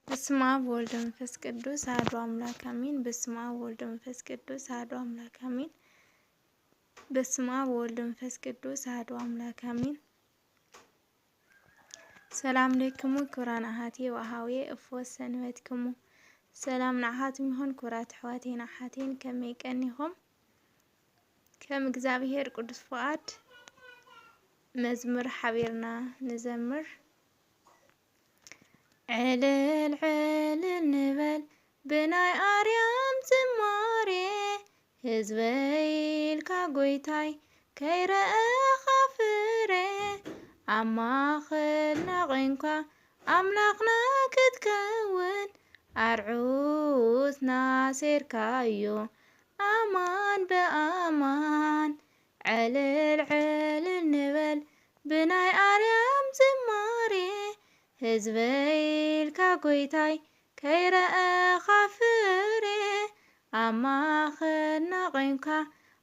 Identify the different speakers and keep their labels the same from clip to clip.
Speaker 1: በስመ አብ ወወልድ ወመንፈስ ቅዱስ አሐዱ አምላክ አሜን። በስመ አብ ወወልድ ወመንፈስ ቅዱስ አሐዱ አምላክ አሜን። በስመ አብ ወወልድ ወመንፈስ ቅዱስ አሐዱ አምላክ አሜን። ሰላም ለክሙ ክቡራን አሐቴ ወአኀዌ እፎ ሰንበትክሙ። ሰላም ንዓኻትም ይኹን ክቡራት ኣሕዋቴን ኣሓቴን ከመይ ቀኒኹም? ከም እግዚአብሔር ቅዱስ ፍቃድ መዝሙር ሓቢርና ንዘምር። ዕልል ዕልል ንበል ብናይ ኣርያም ዝማሬ ህዝበይ ኢልካ ጎይታይ ከይረአኻ ፍሬ ኣብ ማእኸልና ቆንካ ኣምላኽና ክትከውን ኣርዑትና ሴርካዮ ኣማን በኣማን። ዕልል ዕልል ንበል ብናይ ኣርያም ዝማሬ ህዝበይ ኢልካ ጎይታይ ከይረአኻ ፍሬ ኣብ ማእኸልና ቆንካ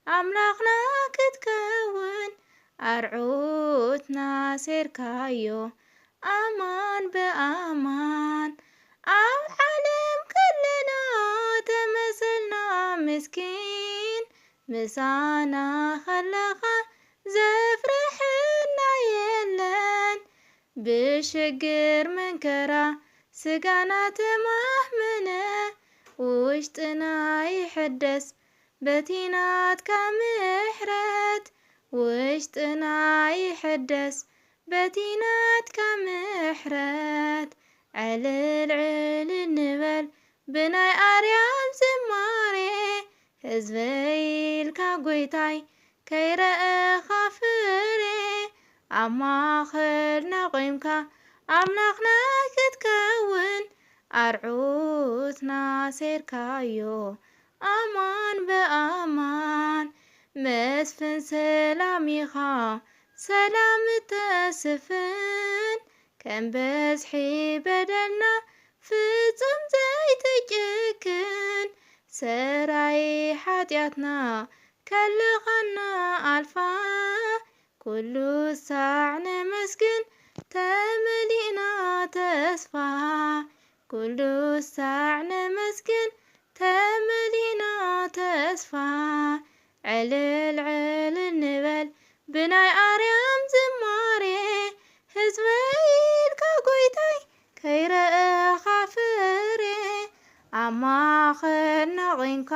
Speaker 1: ኣምላኽና ክትከውን ኣርዑትና ሴርካዮ ኣማን በኣማን። ኣብ ዓለም ከለና ተመሰልና ምስኪን ምሳና ኸለኻ ዘፍርሕና የለን ብሽግር መንከራ ስጋና ተማህመነ ውሽጥና ይሕደስ በቲናትካ ምሕረት ውሽጥና ይሕደስ በቲናትካ ምሕረት። ዕልል ዕልል ንበል ብናይ ኣርያም ዝማሬ ህዝበይ ኢልካ ጎይታይ ከይረአኻ ፍሬ ኣብ ማእኸልና ቆምካ ኣምላኽና ክትከውን ኣርዑትና ሴርካዮ ኣማን በኣማን። መስፍን ሰላም ኢኻ ሰላም ተስፍን ከም በዝሒ በደልና ፍጹም ዘይትጭክን ሰራይ ሓጢኣትና ከለኻና ኣልፋ ኩሉ ሳዕ ነመስግን ተመሊእና ተስፋ ኩሉ ሳዕ ነመስግን ተመሊእና ተስፋ። ዕልል ዕልል ንበል ብናይ ኣርያም ዝማሬ ህዝበይ ኢልካ ጎይታይ ከይረአኻ ፍሬ ኣብ ማእኸልና ቆንካ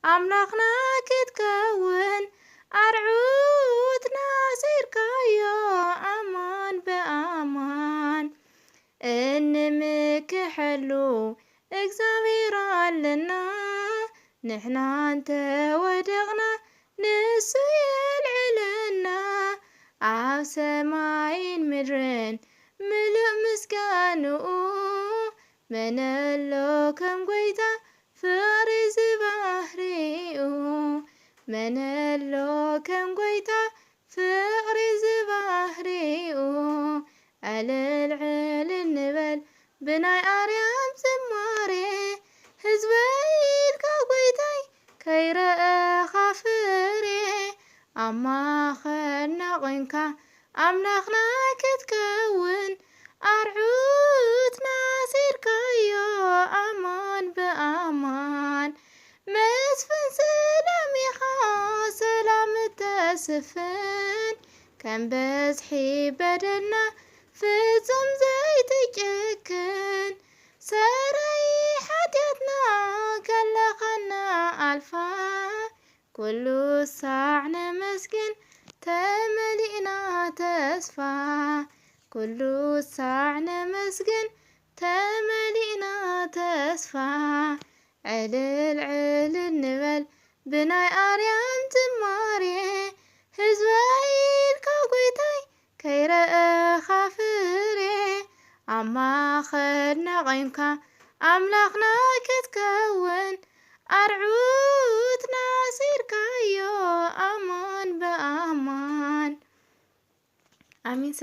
Speaker 1: ኣምላኽና ክትከውን ኣርዑትና ሴርካዮ ኣማን በኣማን። እንምክሐሉ እግዚአብሔር ኣለና ንሕና እንተወደቕና ንሱ የልዕለና ኣብ ሰማይን ምድርን ምሉእ ምስጋንኡ መነሎ ከም ጎይታ ፍቕሪ ዝባህሪኡ መነሎ ከም ጎይታ ፍቕሪ ዝባህሪኡ። ዕልል ዕልል ንበል ብናይ ኣርያም ዝማሬ ህዝበይ ኢልካ ጎይታይ ከይረአኻ ፍሬ ኣብ ማእኸልና ቆንካ ኣምላኽና ክትከውን ኣርዑትና ሴርካዮ ኣማን በኣማን። መስፍን ሰላም ኢኻ ሰላም ተስፍን ከም በዝሒ በደልና ፍጹም ዘይትጭክን ሰራይ ሓጢኣትና ከለኻና ኣልፋ ኩሉ ሳዕ ነመስግን ተመሊእና ተስፋ ኩሉ ሳዕ ነመስግን ተመሊእና ተስፋ። ዕልል ዕልል ንበል ብናይ ኣርያም ዝማሬ ህዝበይ ኢልካ ጎይታይ ከይረአኻ ፍሬ ኣብ ማእኸልና ቆምካ ኣምላኽና ክትከውን ኣርዑትና ሴርካዮ ኣማን በኣማን። ኣሚን።